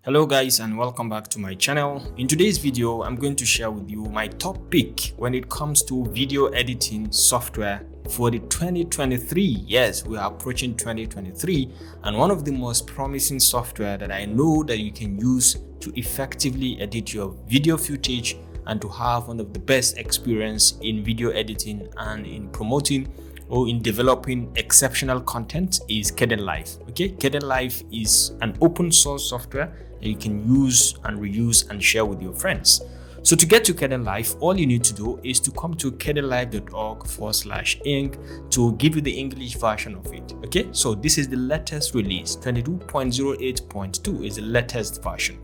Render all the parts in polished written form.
Hello guys, and welcome back to my channel. In today's video, I'm going to share with you my top pick when it comes to video editing software for the 2023. Yes, we are approaching 2023, and one of the most promising software that I know that you can use to effectively edit your video footage and to have one of the best experience in video editing and in promoting or in developing exceptional content is Kdenlive. Okay, Kdenlive is an open source software that you can use and reuse and share with your friends. So to get to Kdenlive, all you need to do is to come to kdenlive.org/inc to give you the English version of it. Okay, so this is the latest release. 22.08.2 is the latest version.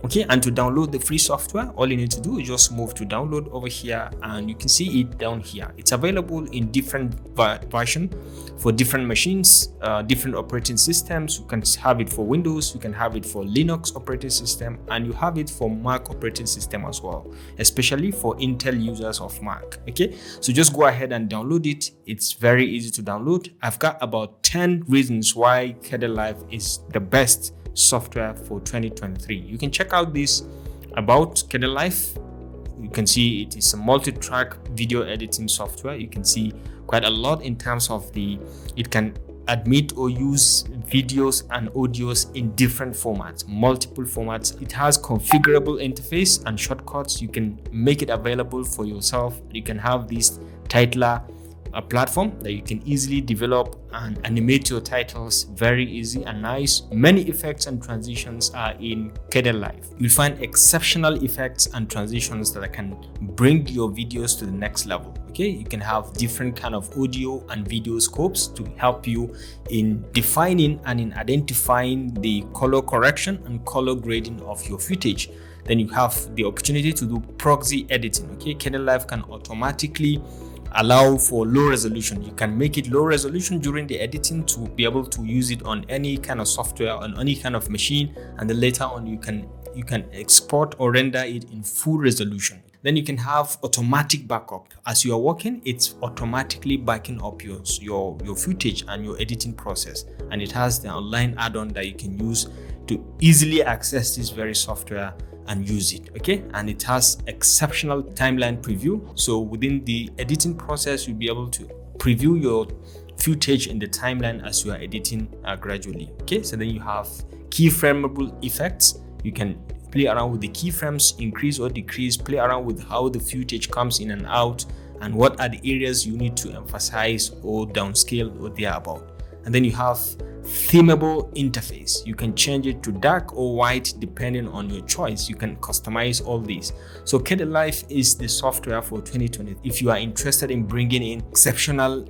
Okay, and to download the free software, all you need to do is just move to download over here, and you can see it down here. It's available in different version for different machines, different operating systems. You can have it for Windows, you can have it for Linux operating system, and you have it for Mac operating system as well, especially for Intel users of Mac. Okay, so just go ahead and download it. It's very easy to download. I've got about 10 reasons why Kdenlive is the best software for 2023. You can check out this about Kdenlive. You can see it is a multi-track video editing software. You can see quite a lot in terms of it can admit or use videos and audios in different formats, multiple formats. It has configurable interface and shortcuts. You can make it available for yourself. You can have this titler, a platform that you can easily develop and animate your titles very easy and nice. Many effects and transitions are in Kdenlive. You'll find exceptional effects and transitions that can bring your videos to the next level. Okay, you can have different kind of audio and video scopes to help you in defining and in identifying the color correction and color grading of your footage. Then you have the opportunity to do proxy editing. Okay, Kdenlive can automatically allow for low resolution. You can make it low resolution during the editing to be able to use it on any kind of software, on any kind of machine, and then later on you can export or render it in full resolution. Then you can have automatic backup. As you are working, it's automatically backing up your footage and your editing process, and it has the online add-on that you can use to easily access this very software and use it. Okay, and it has exceptional timeline preview. So within the editing process, you'll be able to preview your footage in the timeline as you are editing gradually. Okay, so then you have keyframeable effects. You can play around with the keyframes, increase or decrease, play around with how the footage comes in and out, and what are the areas you need to emphasize or downscale or thereabout. And then you have themable interface. You can change it to dark or white depending on your choice. You can customize all these. So Kdenlive is the software for 2020 if you are interested in bringing in exceptional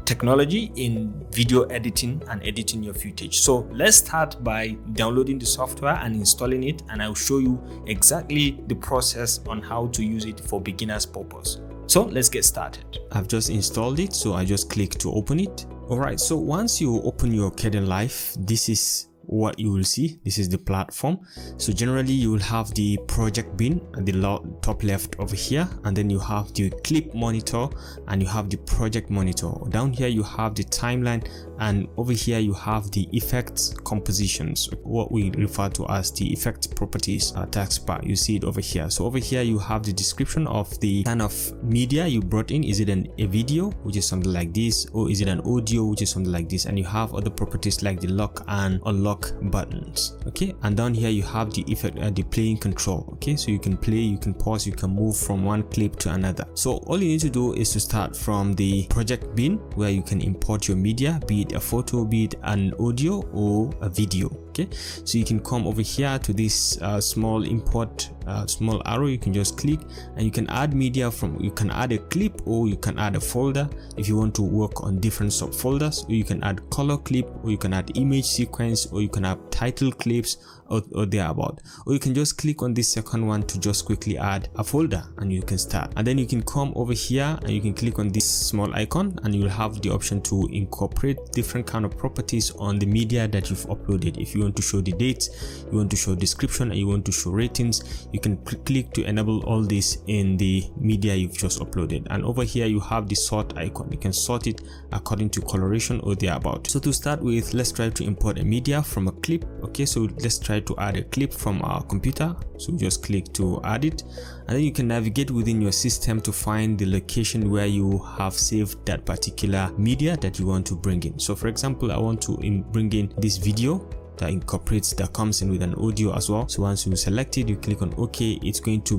technology in video editing and editing your footage. So let's start by downloading the software and installing it, and I'll show you exactly the process on how to use it for beginners purpose. So let's get started. I've just installed it, so I just click to open it. Alright, so once you open your Kdenlive, this is what you will see. This is the platform. So generally you will have the project bin at the top left over here, and then you have the clip monitor and you have the project monitor. Down here you have the timeline, and over here you have the effects compositions, what we refer to as the effect properties taskbar. You see it over here. So over here you have the description of the kind of media you brought in. Is it a video, which is something like this, or is it an audio, which is something like this? And you have other properties like the lock and unlock buttons. Okay, and down here you have the effect the playing control. Okay, so you can play, you can pause, you can move from one clip to another. So all you need to do is to start from the project bin where you can import your media, be it a photo, be it an audio or a video. Okay, so you can come over here to this small import small arrow. You can just click and you can add media from, you can add a clip or you can add a folder if you want to work on different subfolders, or you can add color clip, or you can add image sequence, or you can have title clips or thereabout, or you can just click on this second one to just quickly add a folder and you can start. And then you can come over here and you can click on this small icon and you'll have the option to incorporate different kind of properties on the media that you've uploaded. If you want to show the dates, you want to show description, and you want to show ratings, you can click to enable all this in the media you've just uploaded. And over here you have the sort icon. You can sort it according to coloration or thereabout. So to start with, let's try to import a media from a clip. Okay, so let's try to add a clip from our computer. So just click to add it, and then you can navigate within your system to find the location where you have saved that particular media that you want to bring in. So for example, I want to bring in this video that comes in with an audio as well. So once you select it, you click on OK, it's going to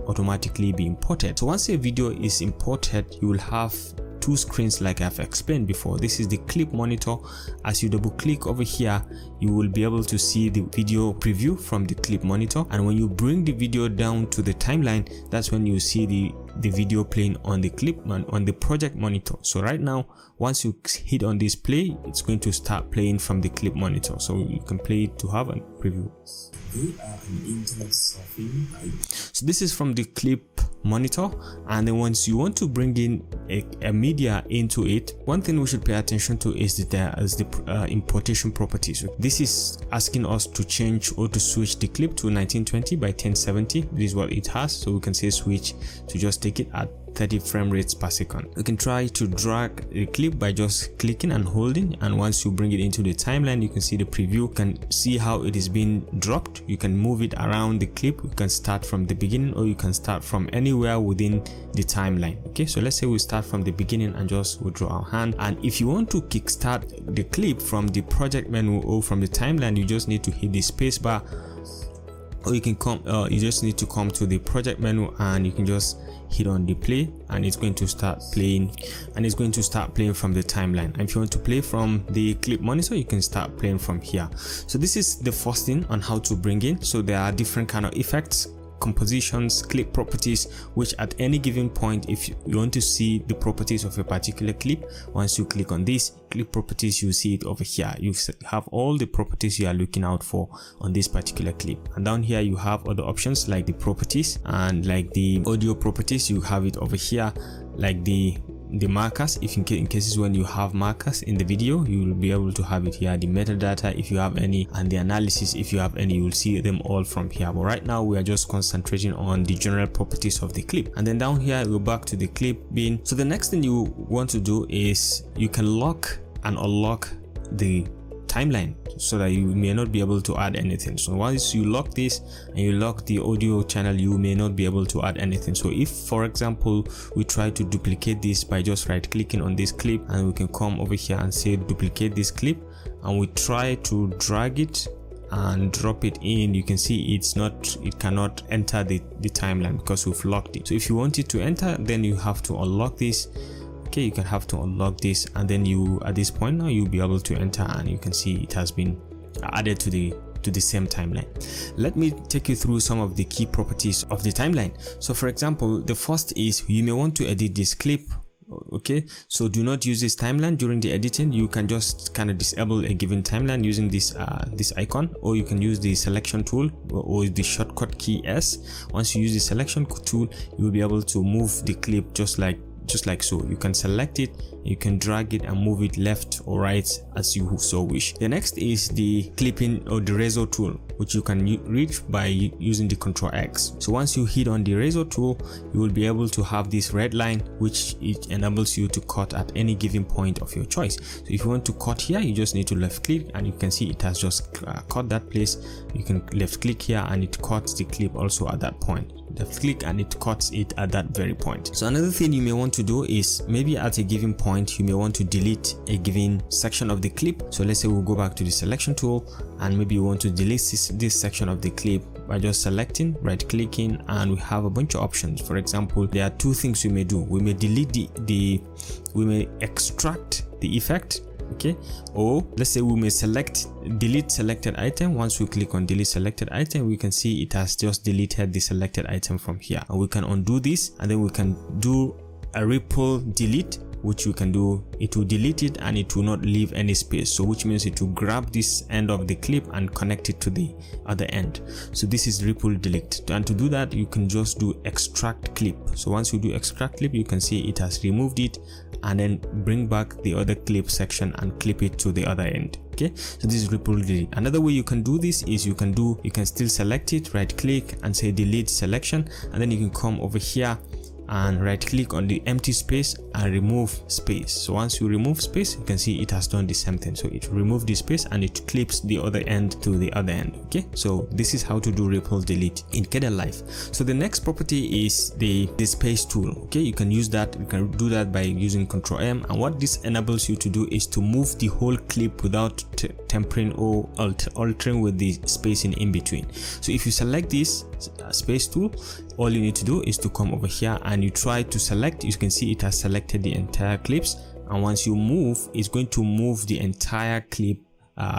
automatically be imported. So once a video is imported, you will have two screens like I've explained before. This is the clip monitor. As you double click over here, you will be able to see the video preview from the clip monitor, and when you bring the video down to the timeline, that's when you see the video playing on the clip on the project monitor. So right now, once you hit on this play, it's going to start playing from the clip monitor, so you can play it to have a preview. So this is from the clip monitor, and then once you want to bring in a media into it, one thing we should pay attention to is the importation properties. This is asking us to change or to switch the clip to 1920 by 1070. This is what it has, so we can say switch to just take it at 30 frame rates per second. You can try to drag the clip by just clicking and holding, and once you bring it into the timeline, you can see the preview. You can see how it is being dropped. You can move it around the clip. You can start from the beginning, or you can start from anywhere within the timeline. Okay, so let's say we start from the beginning and just withdraw our hand, and if you want to kickstart the clip from the project menu or from the timeline, you just need to hit the space bar, or you can you just need to come to the project menu and you can just hit on the play, and it's going to start playing, and it's going to start playing from the timeline. And if you want to play from the clip monitor, you can start playing from here. So this is the first thing on how to bring in. So there are different kind of effects, compositions, clip properties, which at any given point, if you want to see the properties of a particular clip, once you click on this clip properties, you see it over here. You have all the properties you are looking out for on this particular clip, and down here you have other options like the properties, and like the audio properties, you have it over here, like the markers. If in cases when you have markers in the video, you will be able to have it here, the metadata if you have any, and the analysis if you have any. You will see them all from here, but right now we are just concentrating on the general properties of the clip. And then down here, go back to the clip bin. So the next thing you want to do is you can lock and unlock the timeline so that you may not be able to add anything. So once you lock this and you lock the audio channel, you may not be able to add anything. So if, for example, we try to duplicate this by just right clicking on this clip, and we can come over here and say duplicate this clip, and we try to drag it and drop it in, you can see it cannot enter the timeline because we've locked it. So if you want it to enter, then you have to unlock this. Okay, you can have to unlock this, and then you, at this point now, you'll be able to enter, and you can see it has been added to the same timeline. Let me take you through some of the key properties of the timeline. So for example, the first is you may want to edit this clip. Okay, so do not use this timeline during the editing. You can just kind of disable a given timeline using this icon, or you can use the selection tool or the shortcut key S. Once you use the selection tool, you will be able to move the clip just like so. You can select it, you can drag it and move it left or right as you so wish. The next is the clipping or the razor tool, which you can reach by using the Ctrl X. So once you hit on the razor tool, you will be able to have this red line, which it enables you to cut at any given point of your choice. So if you want to cut here, you just need to left click, and you can see it has just cut that place. You can left click here and it cuts the clip also at that point. Left click and it cuts it at that very point. So another thing you may want to do is maybe at a given point you may want to delete a given section of the clip. So let's say we'll go back to the selection tool, and maybe you want to delete this section of the clip by just selecting, right clicking, and we have a bunch of options. For example, there are two things we may do. We may delete we may extract the effect, okay, or let's say we may delete selected item. Once we click on delete selected item, we can see it has just deleted the selected item from here, and we can undo this, and then we can do a ripple delete which you can do, it will delete it and it will not leave any space, so which means it will grab this end of the clip and connect it to the other end. So this is ripple delete, and to do that you can just do extract clip. So once you do extract clip, you can see it has removed it, and then bring back the other clip section and clip it to the other end. Okay, so this is ripple delete. Another way you can do this is you can still select it, right click and say delete selection, and then you can come over here and right click on the empty space and remove space. So once you remove space, you can see it has done the same thing. So it removes the space and it clips the other end to the other end. Okay, so this is how to do ripple delete in Kdenlive. So the next property is the space tool. Okay, you can use that, you can do that by using Ctrl M, and what this enables you to do is to move the whole clip without tempering or altering with the spacing in between. So if you select this space tool, all you need to do is to come over here and you try to select. You can see it has selected the entire clips, and once you move, it's going to move the entire clip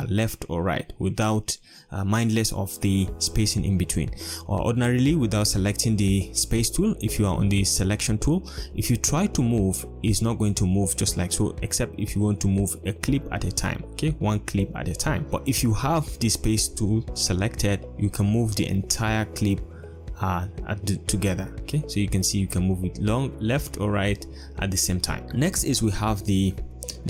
left or right without mindless of the spacing in between. Or ordinarily, without selecting the space tool, if you are on the selection tool, if you try to move, it's not going to move just like so, except if you want to move a clip at a time. Okay, one clip at a time. But if you have the space tool selected, you can move the entire clip together. Okay, so you can see you can move it long left or right at the same time. Next is we have the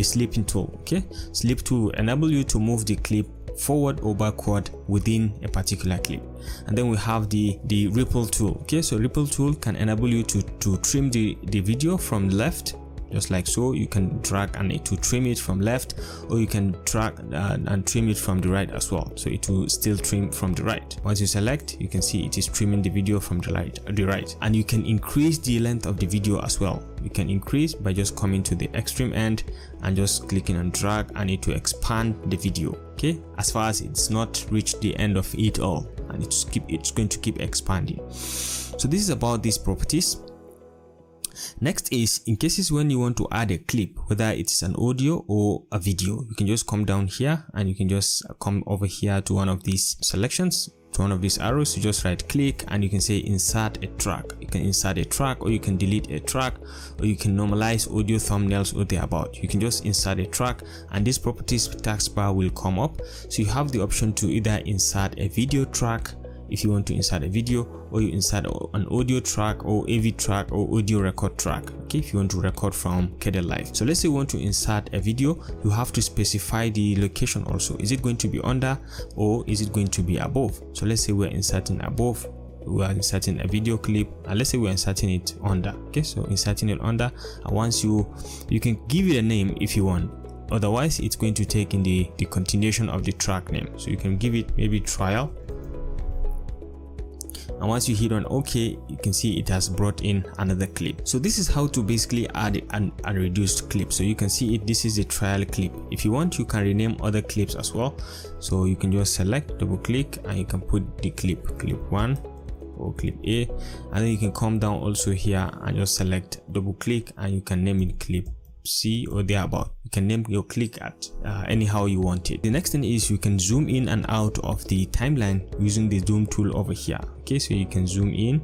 slipping tool. Okay, slip tool enable you to move the clip forward or backward within a particular clip. And then we have the ripple tool. Okay, so ripple tool can enable you to trim the video from left, just like so. You can drag and it will trim it from left, or you can drag and trim it from the right as well, so it will still trim from the right. Once you select, you can see it is trimming the video from the right. And you can increase the length of the video as well. You can increase by just coming to the extreme end and just clicking on drag, and it will expand the video, okay, as far as it's not reached the end of it all, and it's going to keep expanding. So this is about these properties. Next is in cases when you want to add a clip, whether it's an audio or a video, you can just come down here and you can just come over here to one of these selections, to one of these arrows. You just right click and you can say insert a track. You can insert a track, or you can delete a track, or you can normalize audio, thumbnails, or thereabout. You can just insert a track, and this properties taskbar will come up. So you have the option to either insert a video track if you want to insert a video, or you insert an audio track or AV track or audio record track. Okay, if you want to record from Kdenlive. So let's say you want to insert a video, you have to specify the location also. Is it going to be under, or is it going to be above? So let's say we're inserting above, we are inserting a video clip, and let's say we're inserting it under. Okay, so inserting it under, and once you can give it a name if you want. Otherwise, it's going to take in the continuation of the track name. So you can give it maybe trial. And once you hit on OK, you can see it has brought in another clip. So this is how to basically add an reduced clip. So you can see it, this is a trial clip. If you want, you can rename other clips as well. So you can just select, double click, and you can put the clip 1 or clip A, and then you can come down also here and just select, double click, and you can name it clip C or thereabout. You can name your clip at anyhow you want it. The next thing is you can zoom in and out of the timeline using the zoom tool over here. Okay, so you can zoom in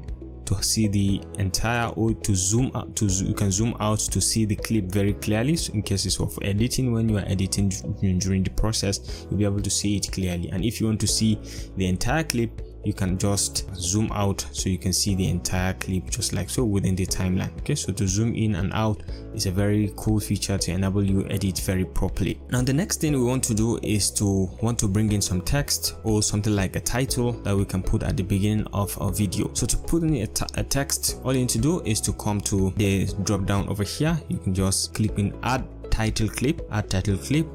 to see the entire, or to zoom out, you can zoom out to see the clip very clearly. So in cases of editing, when you are editing during the process, you'll be able to see it clearly. And if you want to see the entire clip, you can just zoom out so you can see the entire clip just like so within the timeline. Okay, so to zoom in and out is a very cool feature to enable you edit very properly. Now the next thing we want to do is to bring in some text or something like a title that we can put at the beginning of our video. So to put in a text, all you need to do is to come to the drop down over here. You can just click in add title clip,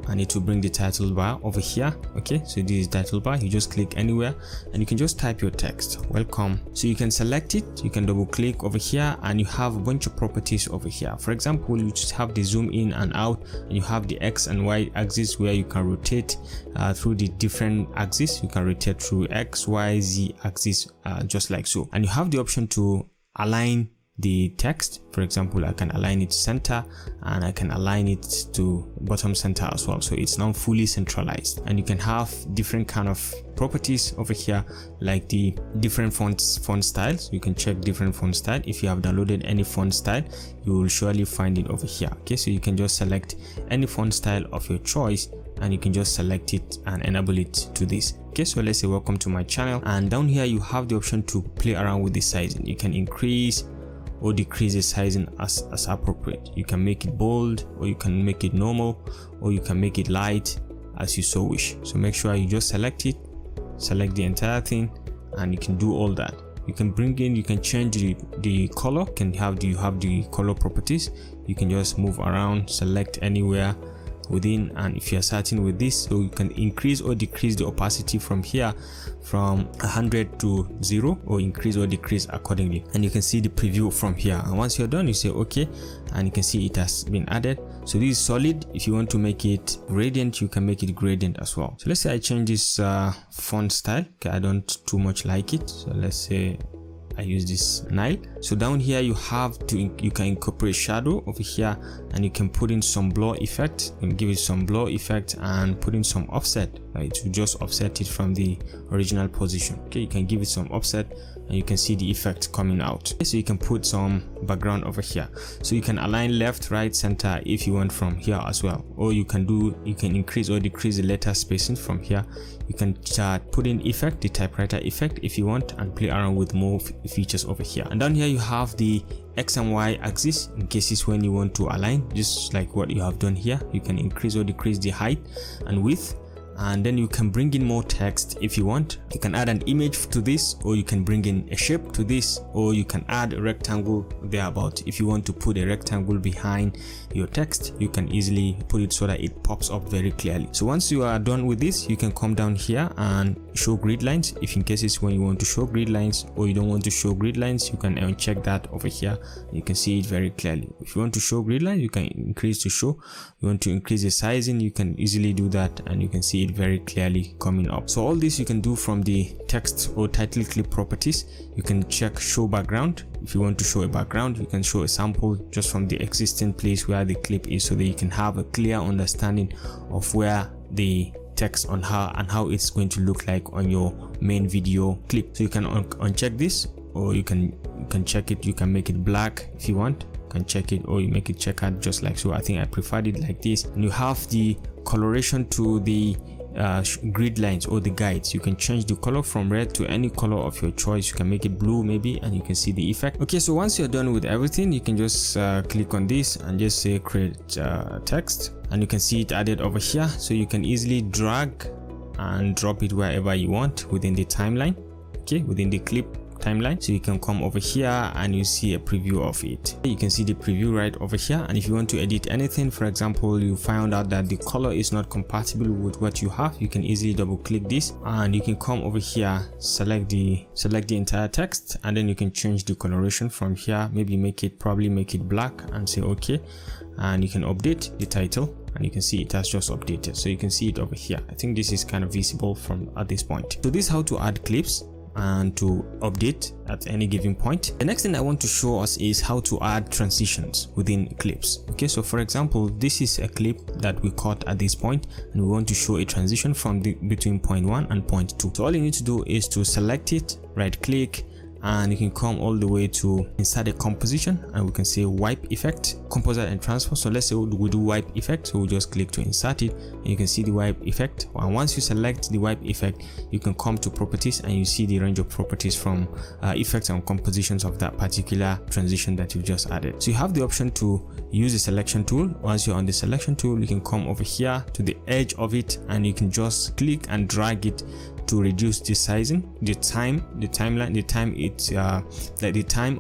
and it will bring the title bar over here. Okay, so this is title bar. You just click anywhere and you can just type your text, welcome. So you can select it, you can double click over here, and you have a bunch of properties over here. For example, you just have the zoom in and out, and you have the X and Y axis where you can rotate through the different axes. You can rotate through X, Y, Z axis just like so, and you have the option to align the text. For example, I can align it center and I can align it to bottom center as well, so it's now fully centralized. And you can have different kind of properties over here, like the different font styles. You can check different font style. If you have downloaded any font style, you will surely find it over here. Okay, so you can just select any font style of your choice and you can just select it and enable it to this. Okay, so let's say welcome to my channel, and down here you have the option to play around with the sizing. You can increase or decrease the sizing as appropriate. You can make it bold, or you can make it normal, or you can make it light, as you so wish. So make sure you just select it, select the entire thing, and you can do all that. You can bring in, you can change the color. You have the color properties. You can just move around, select anywhere within, and if you're starting with this, so you can increase or decrease the opacity from here from 100 to 0, or increase or decrease accordingly. And you can see the preview from here, and once you're done you say okay, and you can see it has been added. So this is solid. If you want to make it gradient, you can make it gradient as well. So let's say I change this font style. Okay, I don't too much like it, so let's say I use this Nile. So down here you can incorporate shadow over here, and you can put in some blur effect and give it some blur effect, and put in some offset, right, to just offset it from the original position. Okay, you can give it some offset and you can see the effect coming out. Okay, so you can put some background over here, so you can align left, right, center if you want from here as well, or you can increase or decrease the letter spacing from here. You can put in effect, the typewriter effect if you want, and play around with more features over here. And down here you have the X and Y axis in cases when you want to align, just like what you have done here. You can increase or decrease the height and width, and then you can bring in more text if you want. You can add an image to this, or you can bring in a shape to this, or you can add a rectangle thereabout. If you want to put a rectangle behind your text, you can easily put it so that it pops up very clearly. So once you are done with this, you can come down here and show grid lines. If in cases when you want to show grid lines or you don't want to show grid lines, you can uncheck that over here. You can see it very clearly. If you want to show grid lines, you can increase to show. You want to increase the sizing, you can easily do that, and you can see it very clearly coming up. So all this you can do from the text or title clip properties. You can check show background. If you want to show a background, you can show a sample just from the existing place where the clip is, so that you can have a clear understanding of where the text on how it's going to look like on your main video clip. So you can uncheck this, or you can check it. You can make it black if you want. You can check it, or you make it checkered just like so. I think I preferred it like this. And you have the coloration to the grid lines or the guides. You can change the color from red to any color of your choice. You can make it blue maybe, and you can see the effect. Okay, so once you're done with everything, you can just click on this and just say create text, and you can see it added over here. So you can easily drag and drop it wherever you want within the timeline, okay, within the clip timeline. So you can come over here and you see a preview of it. You can see the preview right over here, and if you want to edit anything, for example, you found out that the color is not compatible with what you have, you can easily double click this and you can come over here, select the entire text, and then you can change the coloration from here. Maybe probably make it black and say okay, and you can update the title, and you can see it has just updated. So you can see it over here. I think this is kind of visible from at this point. So this is how to add clips and to update at any given point. The next thing I want to show us is how to add transitions within clips. Okay, so for example, this is a clip that we caught at this point, and we want to show a transition from between point 1 and point 2. So all you need to do is to select it, right click, and you can come all the way to insert a composition, and we can say wipe effect, composite and transfer. So let's say we do wipe effect, so we'll just click to insert it, and you can see the wipe effect. And once you select the wipe effect, you can come to properties, and you see the range of properties from effects and compositions of that particular transition that you've just added. So you have the option to use the selection tool. Once you're on the selection tool, you can come over here to the edge of it, and you can just click and drag it to reduce the sizing, the time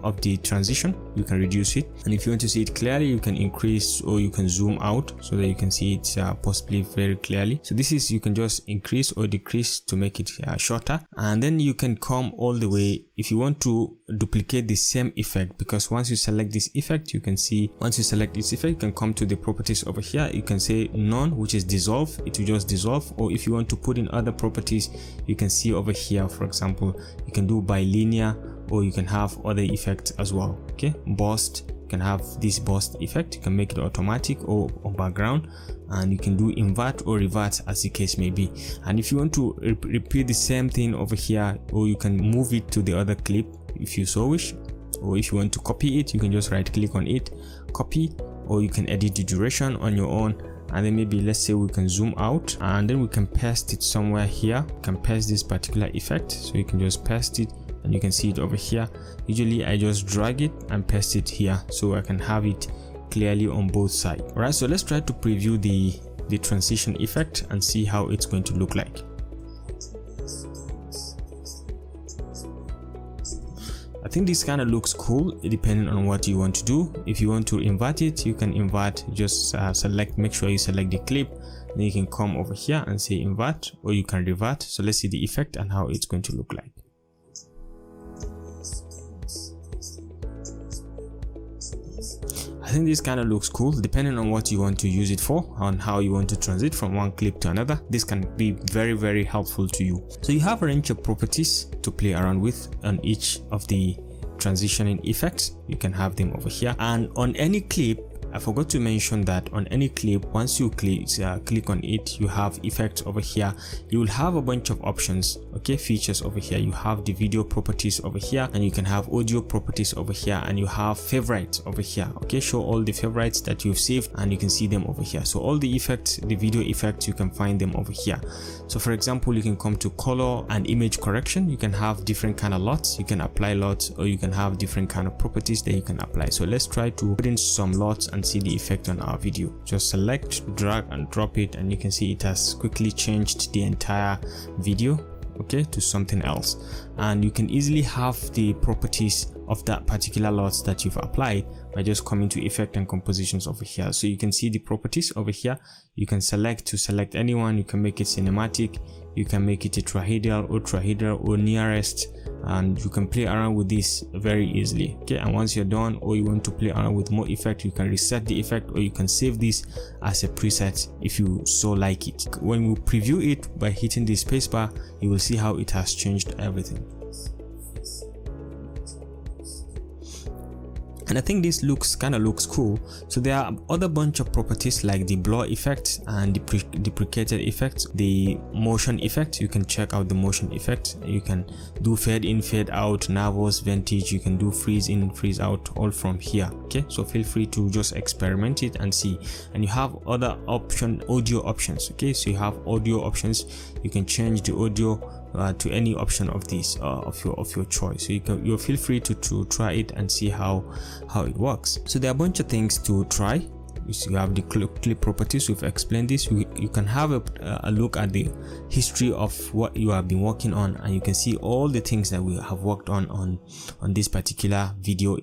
of the transition. You can reduce it, and if you want to see it clearly, you can increase or you can zoom out so that you can see it possibly very clearly. So this is, you can just increase or decrease to make it shorter, and then you can come all the way. if you want to duplicate the same effect, because once you select this effect, you can see once you select this effect, you can come to the properties over here. You can say none, which is dissolve. It will just dissolve. Or if you want to put in other properties, you can see over here, for example, you can do bilinear, or you can have other effects as well. Okay, burst, you can have this burst effect. You can make it automatic or on background, and you can do invert or revert as the case may be. And if you want to repeat the same thing over here, or you can move it to the other clip if you so wish, or if you want to copy it, you can just right click on it, copy, or you can edit the duration on your own. And then maybe let's say we can zoom out, and then we can paste it somewhere here. You can paste this particular effect, so you can just paste it, and you can see it over here. Usually I just drag it and paste it here so I can have it clearly on both sides. All right, so let's try to preview the transition effect and see how it's going to look like. I think this kind of looks cool depending on what you want to do. If you want to invert it, you can invert. Just select, make sure you select the clip, then you can come over here and say invert, or you can revert. So let's see the effect and how it's going to look like. I think this kind of looks cool depending on what you want to use it for, on how you want to transit from one clip to another. This can be very helpful to you. So you have a range of properties to play around with on each of the transitioning effects. You can have them over here, and on any clip, I forgot to mention that on any clip, once you click on it, you have effects over here. You will have a bunch of options, okay, features over here. You have the video properties over here, and you can have audio properties over here, and you have favorites over here. Okay, show all the favorites that you've saved, and you can see them over here. So all the effects, the video effects, you can find them over here. So for example, you can come to color and image correction. You can have different kind of LUTs. You can apply LUTs, or you can have different kind of properties that you can apply. So let's try to put in some LUTs and see the effect on our video. Just select, drag and drop it, and you can see it has quickly changed the entire video, okay, to something else. And you can easily have the properties of that particular LUT that you've applied by just coming to effect and compositions over here. So you can see the properties over here. You can select to select anyone. You can make it cinematic, you can make it tetrahedral, ultrahedral, or nearest, and you can play around with this very easily. Okay, and once you're done, or you want to play around with more effect, you can reset the effect, or you can save this as a preset if you so like it. When you preview it by hitting the spacebar, you will see how it has changed everything. And I think this kind of looks cool. So there are other bunch of properties like the blur effect and the deprecated effect, the motion effect. You can check out the motion effect. You can do fade in, fade out, nervous, vintage. You can do freeze in, freeze out, all from here. Okay, so feel free to just experiment it and see. And you have other audio options. Okay, so you have audio options. You can change the audio to any option of these of your choice. So you feel free to try it and see how it works. So there are a bunch of things to try. You have the clip properties. We've explained this. You can have a look at the history of what you have been working on, and you can see all the things that we have worked on this particular video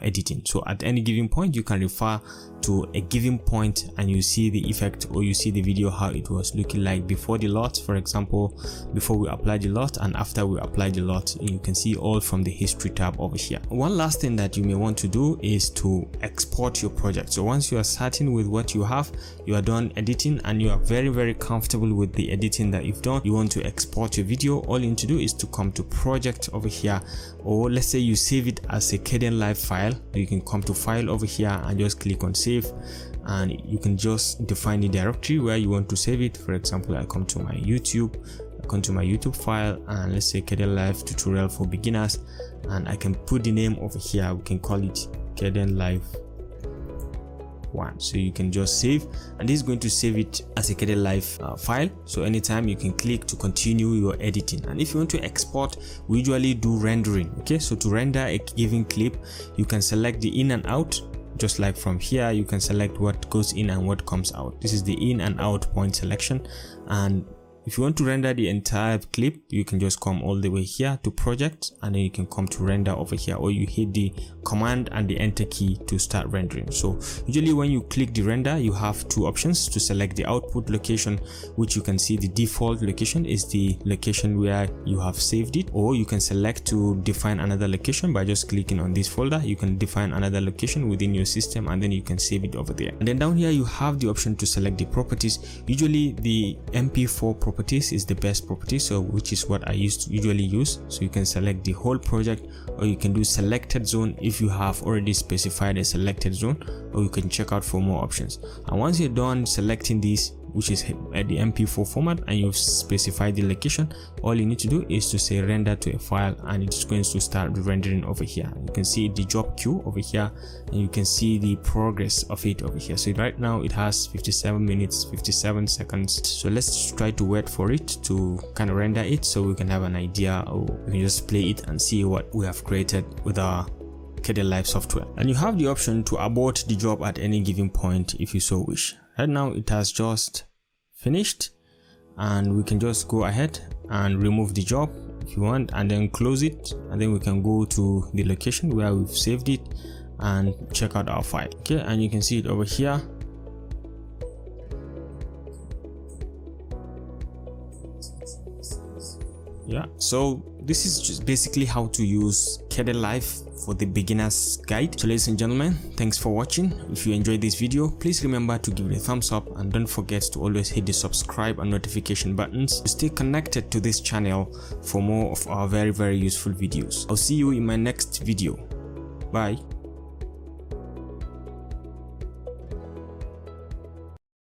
editing. So at any given point, you can refer to a given point and you see the effect, or you see the video how it was looking like before the LUT, for example, before we apply the LUT and after we apply the LUT. You can see all from the history tab over here. One last thing that you may want to do is to export your project. So once you are certain with what you have, you are done editing and you are very comfortable with the editing that you've done, you want to export your video, all you need to do is to come to project over here, or let's say you save it as a Kdenlive file. You can come to file over here and just click on save, and you can just define the directory where you want to save it. For example, I come to my YouTube file, and let's say Kdenlive tutorial for beginners, and I can put the name over here. We can call it Kdenlive 1. So you can just save, and this is going to save it as a Kdenlive file. So anytime you can click to continue your editing. And if you want to export, we usually do rendering. Okay, so to render a given clip, you can select the in and out. Just like from here, you can select what goes in and what comes out. This is the in and out point selection, and If you want to render the entire clip, you can just come all the way here to project, and then you can come to render over here, or you hit the command and the enter key to start rendering. So usually when you click the render, you have two options to select the output location, which you can see the default location is the location where you have saved it, or you can select to define another location by just clicking on this folder. You can define another location within your system, and then you can save it over there. And then down here you have the option to select the properties. Usually the MP4 properties is the best property, so which is what I usually use. So you can select the whole project, or you can do selected zone if you have already specified a selected zone, or you can check out for more options. And once you're done selecting these, which is at the MP4 format, and you've specified the location, all you need to do is to say render to a file, and it's going to start rendering over here. You can see the job queue over here, and you can see the progress of it over here. So right now it has 57 minutes 57 seconds. So let's try to wait for it to kind of render it, so we can have an idea, or we can just play it and see what we have created with our Kdenlive software. And you have the option to abort the job at any given point if you so wish. Right now it has just finished, and we can just go ahead and remove the job if you want, and then close it, and then we can go to the location where we've saved it and check out our file. Okay, and you can see it over here. Yeah, so this is just basically how to use Kdenlive for the beginner's guide. So ladies and gentlemen, thanks for watching. If you enjoyed this video, please remember to give it a thumbs up, and don't forget to always hit the subscribe and notification buttons to stay connected to this channel for more of our very useful videos. I'll see you in my next video. Bye.